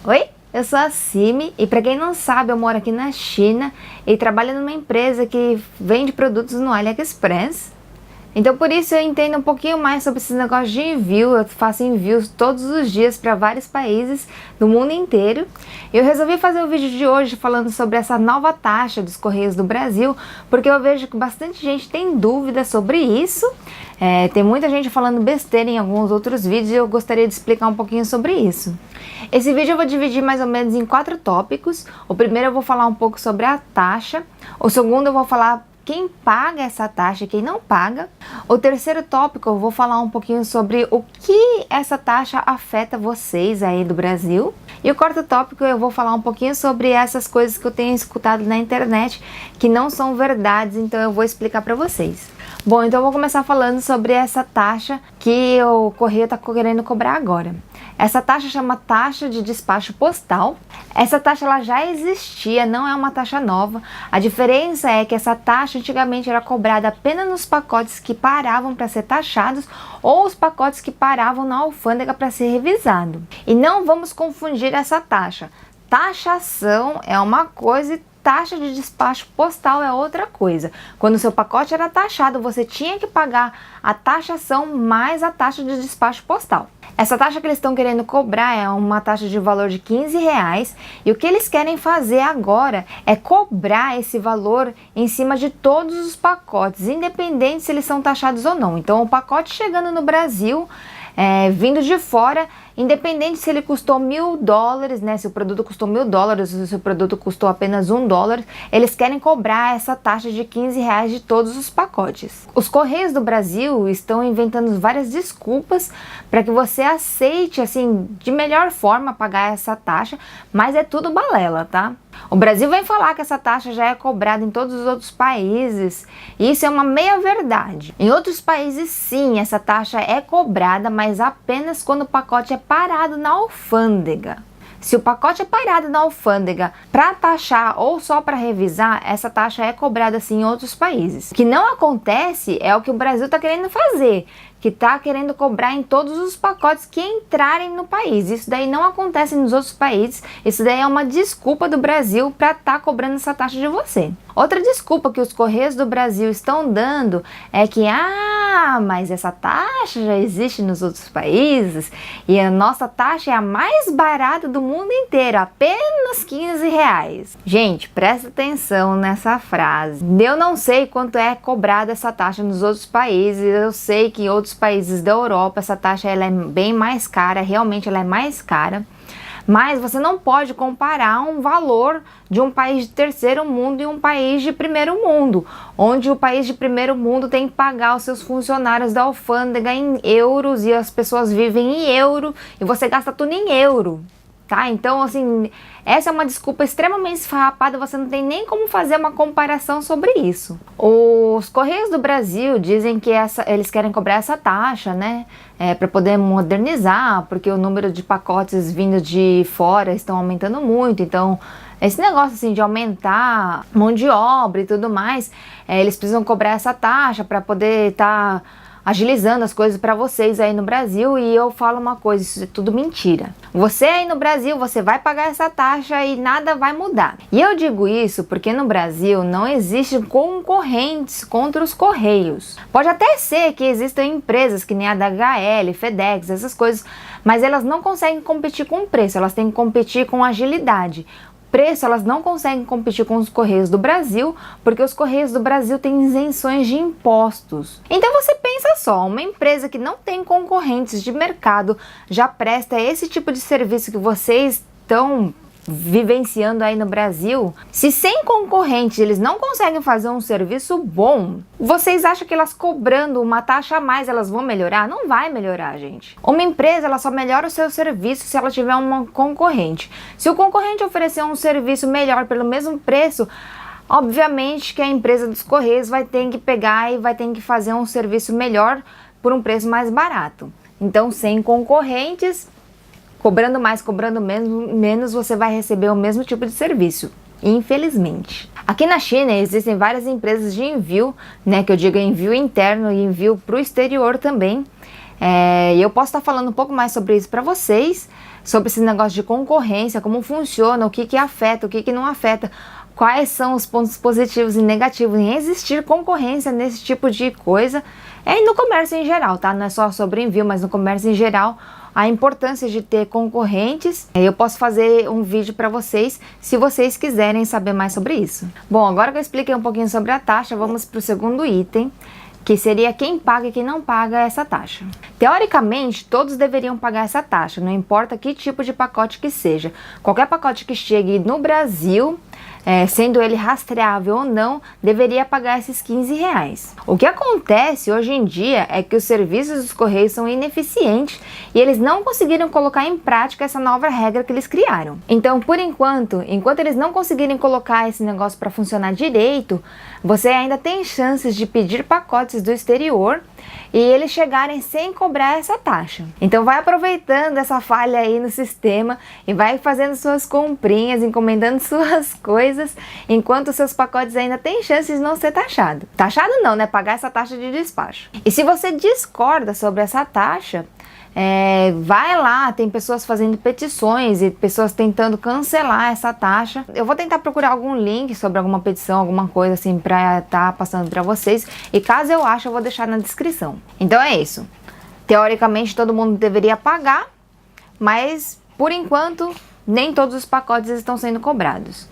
Oi, eu sou a Simi e para quem não sabe, eu moro aqui na China e trabalho numa empresa que vende produtos no AliExpress. Então por isso eu entendo um pouquinho mais sobre esses negócios de envio. Eu faço envios todos os dias para vários países do mundo inteiro. E eu resolvi fazer o vídeo de hoje falando sobre essa nova taxa dos Correios do Brasil, porque eu vejo que bastante gente tem dúvidas sobre isso. Tem muita gente falando besteira em alguns outros vídeos e eu gostaria de explicar um pouquinho sobre isso. Esse vídeo eu vou dividir mais ou menos em 4 tópicos. O primeiro eu vou falar um pouco sobre a taxa. O segundo eu vou falar quem paga essa taxa e quem não paga. O terceiro tópico eu vou falar um pouquinho sobre o que essa taxa afeta vocês aí do Brasil. E o quarto tópico eu vou falar um pouquinho sobre essas coisas que eu tenho escutado na internet que não são verdades, então eu vou explicar para vocês. Bom, então eu vou começar falando sobre essa taxa que o correio está querendo cobrar agora. Essa taxa chama taxa de despacho postal. Essa taxa ela já existia, não é uma taxa nova. A diferença é que essa taxa antigamente era cobrada apenas nos pacotes que paravam para ser taxados ou os pacotes que paravam na alfândega para ser revisado. E não vamos confundir essa taxa. Taxação é uma coisa e taxa de despacho postal é outra coisa. Quando o seu pacote era taxado, você tinha que pagar a taxação mais a taxa de despacho postal. Essa taxa que eles estão querendo cobrar é uma taxa de valor de R$15 e o que eles querem fazer agora é cobrar esse valor em cima de todos os pacotes, independente se eles são taxados ou não. Então o pacote chegando no Brasil, vindo de fora, independente se ele custou $1.000, né? Se o produto custou $1.000 ou se o produto custou apenas $1, eles querem cobrar essa taxa de R$15 de todos os pacotes. Os Correios do Brasil estão inventando várias desculpas para que você aceite, assim, de melhor forma pagar essa taxa, mas é tudo balela, tá? O Brasil vem falar que essa taxa já é cobrada em todos os outros países, e isso é uma meia verdade. Em outros países sim, essa taxa é cobrada, mas apenas quando o pacote é parado na alfândega. Se o pacote é parado na alfândega para taxar ou só para revisar, essa taxa é cobrada sim em outros países. O que não acontece é o que o Brasil está querendo fazer, que está querendo cobrar em todos os pacotes que entrarem no país. Isso daí não acontece nos outros países, isso daí é uma desculpa do Brasil para estar cobrando essa taxa de você. Outra desculpa que os Correios do Brasil estão dando é que, mas essa taxa já existe nos outros países e a nossa taxa é a mais barata do mundo inteiro, apenas R$15. Gente, presta atenção nessa frase. Eu não sei quanto é cobrada essa taxa nos outros países, eu sei que em outros países da Europa essa taxa ela é bem mais cara, realmente ela é mais cara. Mas você não pode comparar um valor de um país de terceiro mundo e um país de primeiro mundo, onde o país de primeiro mundo tem que pagar os seus funcionários da alfândega em euros e as pessoas vivem em euro e você gasta tudo em euro. Tá? Então, assim, essa é uma desculpa extremamente esfarrapada, você não tem nem como fazer uma comparação sobre isso. Os Correios do Brasil dizem que eles querem cobrar essa taxa, né, para poder modernizar, porque o número de pacotes vindo de fora estão aumentando muito, então esse negócio assim de aumentar mão de obra e tudo mais, eles precisam cobrar essa taxa para poder estar agilizando as coisas para vocês aí no Brasil. E eu falo uma coisa, isso é tudo mentira. Você aí no Brasil, você vai pagar essa taxa e nada vai mudar. E eu digo isso porque no Brasil não existem concorrentes contra os Correios. Pode até ser que existam empresas que nem a DHL, FedEx, essas coisas, mas elas não conseguem competir com o preço, elas têm que competir com agilidade. Preço, elas não conseguem competir com os Correios do Brasil, porque os Correios do Brasil têm isenções de impostos. Então você pensa só, uma empresa que não tem concorrentes de mercado já presta esse tipo de serviço que vocês estão vivenciando aí no Brasil. Se sem concorrentes eles não conseguem fazer um serviço bom, vocês acham que elas cobrando uma taxa a mais elas vão melhorar? Não vai melhorar, gente. Uma empresa ela só melhora o seu serviço se ela tiver uma concorrente. Se o concorrente oferecer um serviço melhor pelo mesmo preço, obviamente que a empresa dos Correios vai ter que pegar e vai ter que fazer um serviço melhor por um preço mais barato. Então, sem concorrentes, cobrando mais, cobrando menos, você vai receber o mesmo tipo de serviço, infelizmente. Aqui na China existem várias empresas de envio, né, que eu digo envio interno e envio para o exterior também. E eu posso estar falando um pouco mais sobre isso para vocês, sobre esse negócio de concorrência, como funciona, o que que afeta, o que que não afeta, quais são os pontos positivos e negativos em existir concorrência nesse tipo de coisa, e no comércio em geral, tá? Não é só sobre envio, mas no comércio em geral, a importância de ter concorrentes. Eu posso fazer um vídeo para vocês, se vocês quiserem saber mais sobre isso. Bom, agora que eu expliquei um pouquinho sobre a taxa, vamos para o segundo item, que seria quem paga e quem não paga essa taxa. Teoricamente, todos deveriam pagar essa taxa, não importa que tipo de pacote que seja. Qualquer pacote que chegue no Brasil, sendo ele rastreável ou não, deveria pagar esses R$15. O que acontece hoje em dia é que os serviços dos Correios são ineficientes e eles não conseguiram colocar em prática essa nova regra que eles criaram. Então, por enquanto eles não conseguirem colocar esse negócio para funcionar direito, você ainda tem chances de pedir pacotes do exterior e eles chegarem sem cobrar essa taxa. Então vai aproveitando essa falha aí no sistema e vai fazendo suas comprinhas, encomendando suas coisas, enquanto seus pacotes ainda têm chances de não ser taxado. Taxado não, né? Pagar essa taxa de despacho. E se você discorda sobre essa taxa, vai lá, tem pessoas fazendo petições e pessoas tentando cancelar essa taxa. Eu vou tentar procurar algum link sobre alguma petição, alguma coisa assim para estar passando para vocês, e caso eu ache eu vou deixar na descrição. Então é isso. Teoricamente todo mundo deveria pagar, mas por enquanto nem todos os pacotes estão sendo cobrados.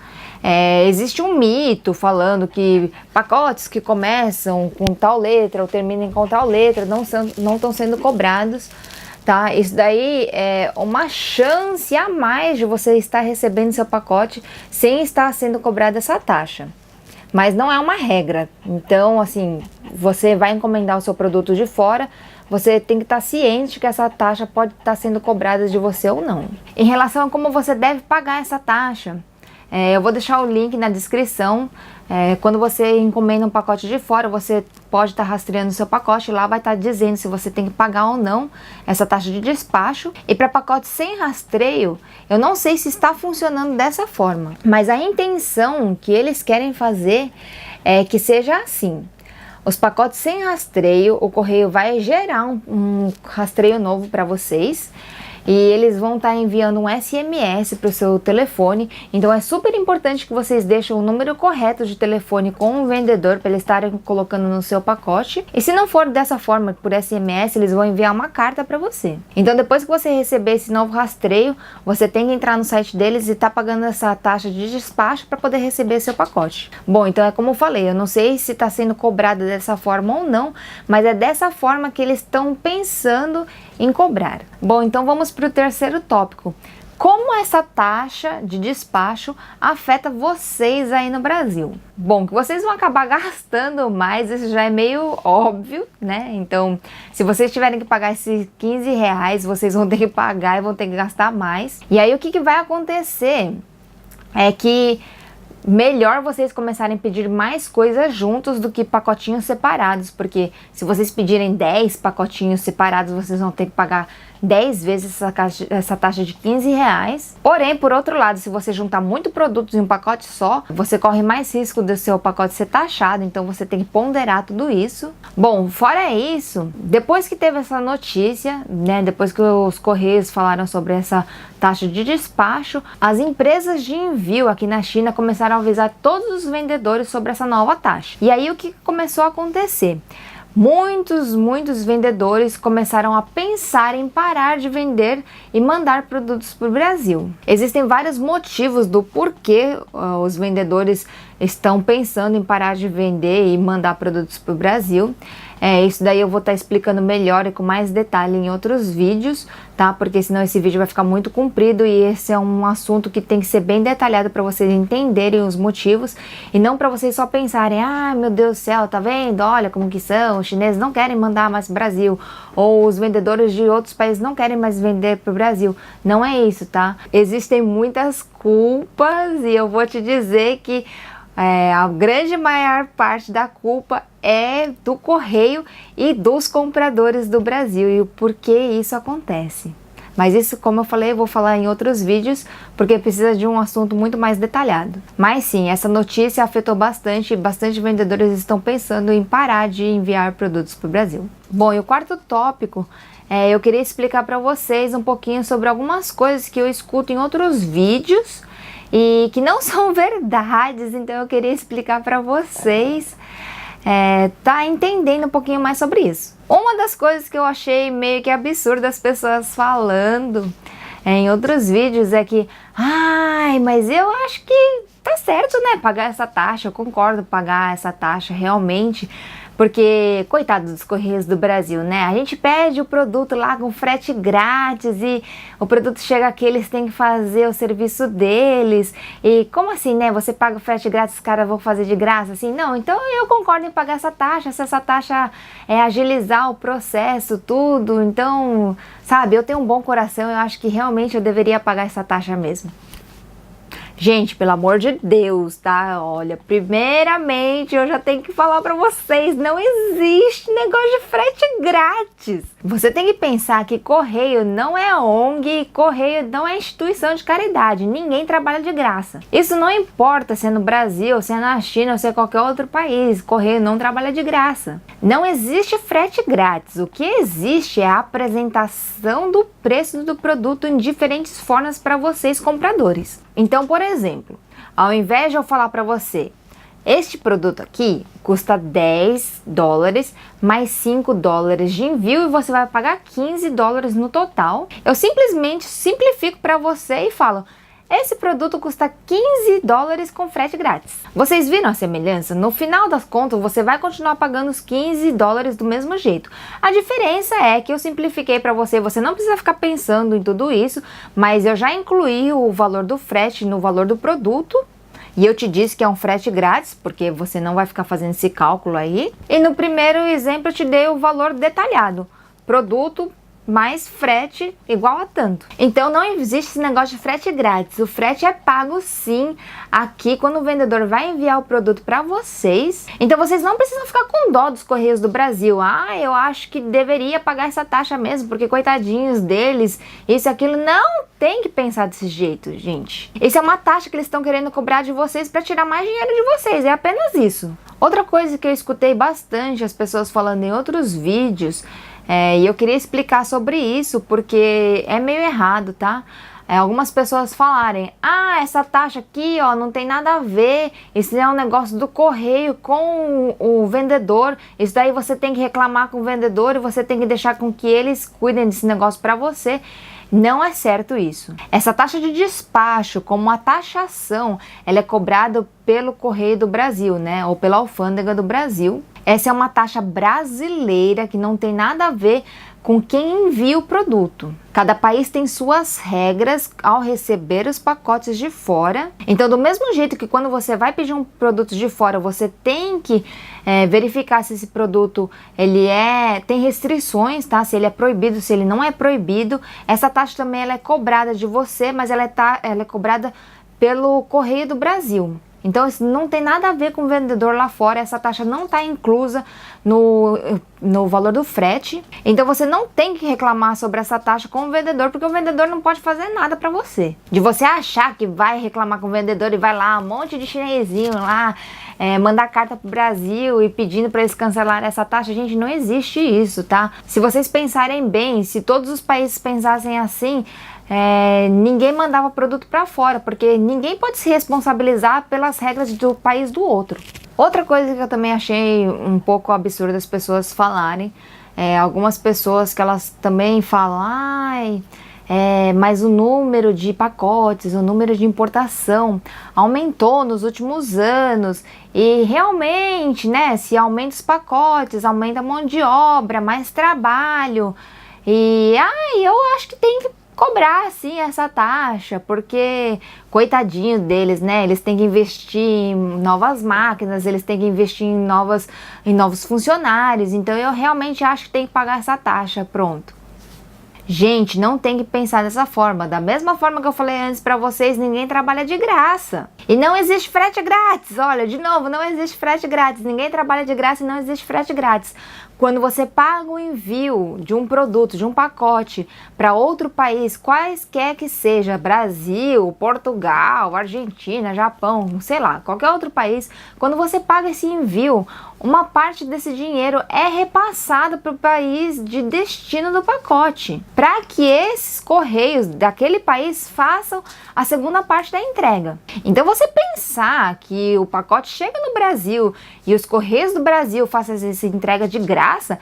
Existe um mito falando que pacotes que começam com tal letra ou terminam com tal letra não estão sendo cobrados. Tá? Isso daí é uma chance a mais de você estar recebendo seu pacote sem estar sendo cobrada essa taxa. Mas não é uma regra. Então, assim, você vai encomendar o seu produto de fora, você tem que estar ciente que essa taxa pode estar sendo cobrada de você ou não. Em relação a como você deve pagar essa taxa, eu vou deixar o link na descrição. Quando você encomenda um pacote de fora, você pode estar rastreando o seu pacote, lá vai estar dizendo se você tem que pagar ou não essa taxa de despacho. E para pacote sem rastreio, eu não sei se está funcionando dessa forma, mas a intenção que eles querem fazer é que seja assim. Os pacotes sem rastreio, o correio vai gerar um rastreio novo para vocês. E eles vão estar enviando um SMS para o seu telefone. Então é super importante que vocês deixem o número correto de telefone com o vendedor para eles estarem colocando no seu pacote. E se não for dessa forma, por SMS, eles vão enviar uma carta para você. Então depois que você receber esse novo rastreio, você tem que entrar no site deles e estar pagando essa taxa de despacho para poder receber seu pacote. Bom, então é como eu falei, eu não sei se está sendo cobrado dessa forma ou não, mas é dessa forma que eles estão pensando em cobrar. Bom, então vamos para o terceiro tópico. Como essa taxa de despacho afeta vocês aí no Brasil? Bom, que vocês vão acabar gastando mais, isso já é meio óbvio, né? Então, se vocês tiverem que pagar esses R$15, vocês vão ter que pagar e vão ter que gastar mais. E aí o que vai acontecer é que melhor vocês começarem a pedir mais coisas juntos do que pacotinhos separados, porque se vocês pedirem 10 pacotinhos separados, vocês vão ter que pagar 10 vezes essa taxa de R$15. Porém, por outro lado, se você juntar muito produtos em um pacote só, você corre mais risco do seu pacote ser taxado, então você tem que ponderar tudo isso. Bom, fora isso, depois que teve essa notícia, né, depois que os Correios falaram sobre essa taxa de despacho, as empresas de envio aqui na China começaram a avisar todos os vendedores sobre essa nova taxa. E aí o que começou a acontecer? Muitos vendedores começaram a pensar em parar de vender e mandar produtos para o Brasil. Existem vários motivos do porquê os vendedores estão pensando em parar de vender e mandar produtos para o Brasil. Isso daí eu vou estar explicando melhor e com mais detalhe em outros vídeos, tá? Porque senão esse vídeo vai ficar muito comprido e esse é um assunto que tem que ser bem detalhado para vocês entenderem os motivos e não para vocês só pensarem, ah, meu Deus do céu, tá vendo? Olha como que são, os chineses não querem mandar mais para o Brasil, ou os vendedores de outros países não querem mais vender para o Brasil. Não é isso, tá? Existem muitas culpas e eu vou te dizer que a grande maior parte da culpa é do correio e dos compradores do Brasil e o porquê isso acontece. Mas isso, como eu falei, eu vou falar em outros vídeos, porque precisa de um assunto muito mais detalhado. Mas sim, essa notícia afetou bastante e bastante vendedores estão pensando em parar de enviar produtos para o Brasil. Bom, e o quarto tópico eu queria explicar para vocês um pouquinho sobre algumas coisas que eu escuto em outros vídeos e que não são verdades, então eu queria explicar para vocês, tá entendendo um pouquinho mais sobre isso. Uma das coisas que eu achei meio que absurdo as pessoas falando em outros vídeos é que, ai, mas eu acho que tá certo, né, pagar essa taxa, eu concordo pagar essa taxa realmente, porque, coitado dos Correios do Brasil, né, a gente pede o produto lá com frete grátis e o produto chega aqui, eles têm que fazer o serviço deles, e como assim, né, você paga o frete grátis, os caras vão fazer de graça, assim, não, então eu concordo em pagar essa taxa, se essa taxa é agilizar o processo, tudo, então, sabe, eu tenho um bom coração, eu acho que realmente eu deveria pagar essa taxa mesmo. Gente, pelo amor de Deus, tá? Olha, primeiramente eu já tenho que falar pra vocês, não existe negócio de frete grátis. Você tem que pensar que Correio não é ONG, Correio não é instituição de caridade, ninguém trabalha de graça. Isso não importa se é no Brasil, se é na China ou se é qualquer outro país, Correio não trabalha de graça. Não existe frete grátis, o que existe é a apresentação do preço do produto em diferentes formas para vocês compradores. Então, por exemplo, ao invés de eu falar para você, este produto aqui custa $10 mais $5 de envio e você vai pagar $15 no total, eu simplesmente simplifico para você e falo, esse produto custa $15 com frete grátis. Vocês viram a semelhança? No final das contas, você vai continuar pagando os $15 do mesmo jeito. A diferença é que eu simplifiquei para você, você não precisa ficar pensando em tudo isso, mas eu já incluí o valor do frete no valor do produto. E eu te disse que é um frete grátis, porque você não vai ficar fazendo esse cálculo aí. E no primeiro exemplo eu te dei o valor detalhado. Produto mais frete igual a tanto. Então não existe esse negócio de frete grátis. O frete é pago sim aqui quando o vendedor vai enviar o produto para vocês. Então vocês não precisam ficar com dó dos Correios do Brasil. Ah, eu acho que deveria pagar essa taxa mesmo, porque coitadinhos deles, isso e aquilo. Não tem que pensar desse jeito, gente. Isso é uma taxa que eles estão querendo cobrar de vocês para tirar mais dinheiro de vocês. É apenas isso. Outra coisa que eu escutei bastante as pessoas falando em outros vídeos, e eu queria explicar sobre isso porque é meio errado, tá? Algumas pessoas falarem, ah, essa taxa aqui, ó, não tem nada a ver, isso é um negócio do correio com o vendedor, isso daí você tem que reclamar com o vendedor e você tem que deixar com que eles cuidem desse negócio para você. Não é certo isso. Essa taxa de despacho, como uma taxação, ela é cobrada pelo Correio do Brasil, né? Ou pela Alfândega do Brasil. Essa é uma taxa brasileira que não tem nada a ver com quem envia o produto. Cada país tem suas regras ao receber os pacotes de fora. Então, do mesmo jeito que quando você vai pedir um produto de fora, você tem que verificar se esse produto tem restrições, tá? Se ele é proibido, se ele não é proibido. Essa taxa também ela é cobrada de você, mas ela é cobrada pelo Correio do Brasil. Então, isso não tem nada a ver com o vendedor lá fora, essa taxa não está inclusa no valor do frete. Então, você não tem que reclamar sobre essa taxa com o vendedor, porque o vendedor não pode fazer nada para você. De você achar que vai reclamar com o vendedor e vai lá, um monte de chinesinho lá, mandar carta pro Brasil e pedindo para eles cancelarem essa taxa, gente, não existe isso, tá? Se vocês pensarem bem, se todos os países pensassem assim, ninguém mandava produto para fora, porque ninguém pode se responsabilizar pelas regras do país do outro. Outra coisa que eu também achei um pouco absurdo as pessoas falarem, algumas pessoas que elas também falam, mas o número de pacotes, o número de importação aumentou nos últimos anos e realmente, né, se aumenta os pacotes, aumenta a mão de obra, mais trabalho e eu acho que tem que cobrar sim essa taxa, porque coitadinho deles, né? Eles têm que investir em novas máquinas, eles têm que investir em novos funcionários, então eu realmente acho que tem que pagar essa taxa, pronto. Gente, não tem que pensar dessa forma. Da mesma forma que eu falei antes pra vocês, ninguém trabalha de graça. E não existe frete grátis. Olha, de novo, não existe frete grátis. Ninguém trabalha de graça e não existe frete grátis. Quando você paga o envio de um produto, de um pacote para outro país, quaisquer que seja, Brasil, Portugal, Argentina, Japão, sei lá, qualquer outro país, quando você paga esse envio, uma parte desse dinheiro é repassado para o país de destino do pacote, para que esses correios daquele país façam a segunda parte da entrega. Então, você pensar que o pacote chega no Brasil e os correios do Brasil façam essa entrega de graça,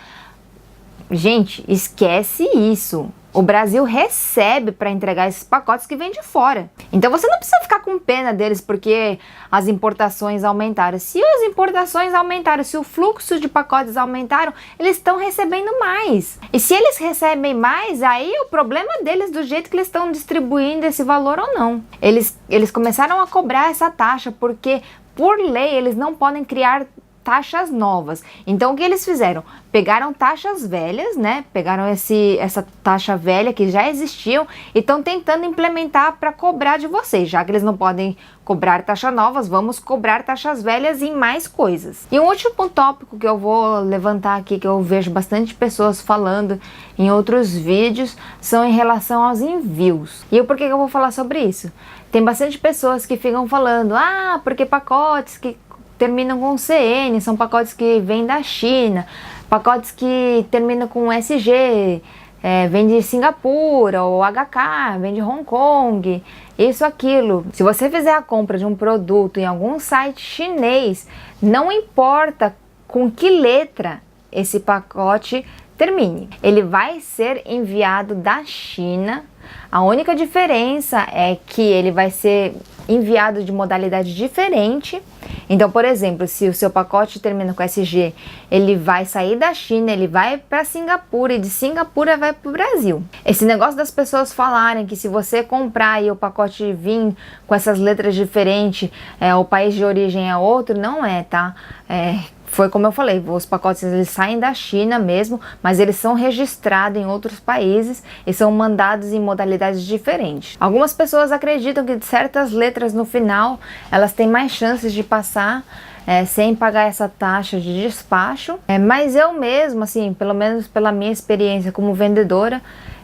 gente, esquece isso. O Brasil recebe para entregar esses pacotes que vêm de fora. Então você não precisa ficar com pena deles porque as importações aumentaram. Se as importações aumentaram, se o fluxo de pacotes aumentaram, eles estão recebendo mais. E se eles recebem mais, aí o problema deles do jeito que eles estão distribuindo esse valor ou não. Eles começaram a cobrar essa taxa porque, por lei, eles não podem criar taxas novas. Então o que eles fizeram? Pegaram taxas velhas, né? Pegaram essa taxa velha que já existiam e estão tentando implementar para cobrar de vocês. Já que eles não podem cobrar taxas novas, vamos cobrar taxas velhas em mais coisas. E um último tópico que eu vou levantar aqui, que eu vejo bastante pessoas falando em outros vídeos, são em relação aos envios. E por que eu vou falar sobre isso? Tem bastante pessoas que ficam falando, porque pacotes que terminam com CN, são pacotes que vêm da China, pacotes que terminam com SG, vem de Singapura, ou HK, vem de Hong Kong, isso, aquilo. Se você fizer a compra de um produto em algum site chinês, não importa com que letra esse pacote termine, ele vai ser enviado da China. A única diferença é que ele vai ser enviado de modalidade diferente. Então, por exemplo, se o seu pacote termina com SG, ele vai sair da China, ele vai para Singapura e de Singapura vai para o Brasil. Esse negócio das pessoas falarem que se você comprar e o pacote vir com essas letras diferentes, o país de origem é outro, não é, tá? Foi como eu falei, os pacotes eles saem da China mesmo, mas eles são registrados em outros países e são mandados em modalidades diferentes. Algumas pessoas acreditam que certas letras no final, elas têm mais chances de passar sem pagar essa taxa de despacho. Mas eu mesmo, assim, pelo menos pela minha experiência como vendedora,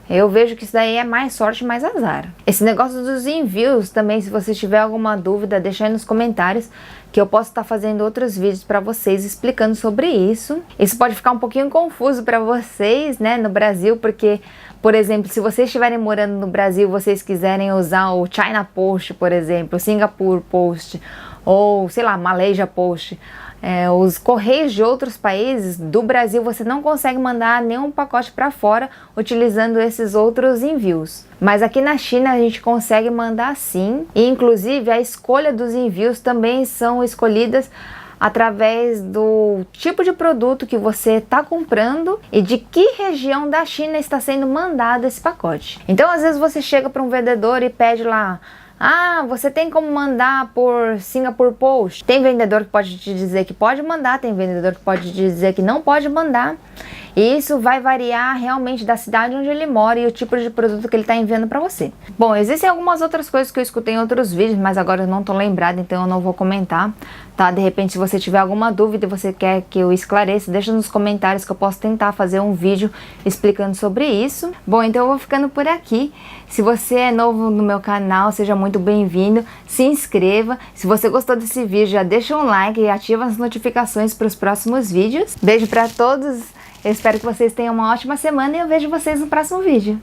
eu vejo que isso daí é mais sorte, mais azar. Esse negócio dos envios também, se você tiver alguma dúvida, deixa aí nos comentários que eu posso estar fazendo outros vídeos para vocês explicando sobre isso. Isso pode ficar um pouquinho confuso para vocês, né, no Brasil, porque, por exemplo, se vocês estiverem morando no Brasil, vocês quiserem usar o China Post, por exemplo, o Singapore Post, ou, sei lá, Malaysia Post, os correios de outros países do Brasil, você não consegue mandar nenhum pacote para fora utilizando esses outros envios. Mas aqui na China a gente consegue mandar sim, e inclusive a escolha dos envios também são escolhidas através do tipo de produto que você está comprando e de que região da China está sendo mandado esse pacote. Então, às vezes você chega para um vendedor e pede lá: você tem como mandar por Singapore Post? Tem vendedor que pode te dizer que pode mandar, tem vendedor que pode te dizer que não pode mandar. E isso vai variar realmente da cidade onde ele mora e o tipo de produto que ele está enviando para você. Bom, existem algumas outras coisas que eu escutei em outros vídeos, mas agora eu não estou lembrada, então eu não vou comentar, tá? De repente, se você tiver alguma dúvida e você quer que eu esclareça, deixa nos comentários que eu posso tentar fazer um vídeo explicando sobre isso. Bom, então eu vou ficando por aqui. Se você é novo no meu canal, seja muito bem-vindo, se inscreva. Se você gostou desse vídeo, já deixa um like e ativa as notificações para os próximos vídeos. Beijo para todos, eu espero que vocês tenham uma ótima semana e eu vejo vocês no próximo vídeo.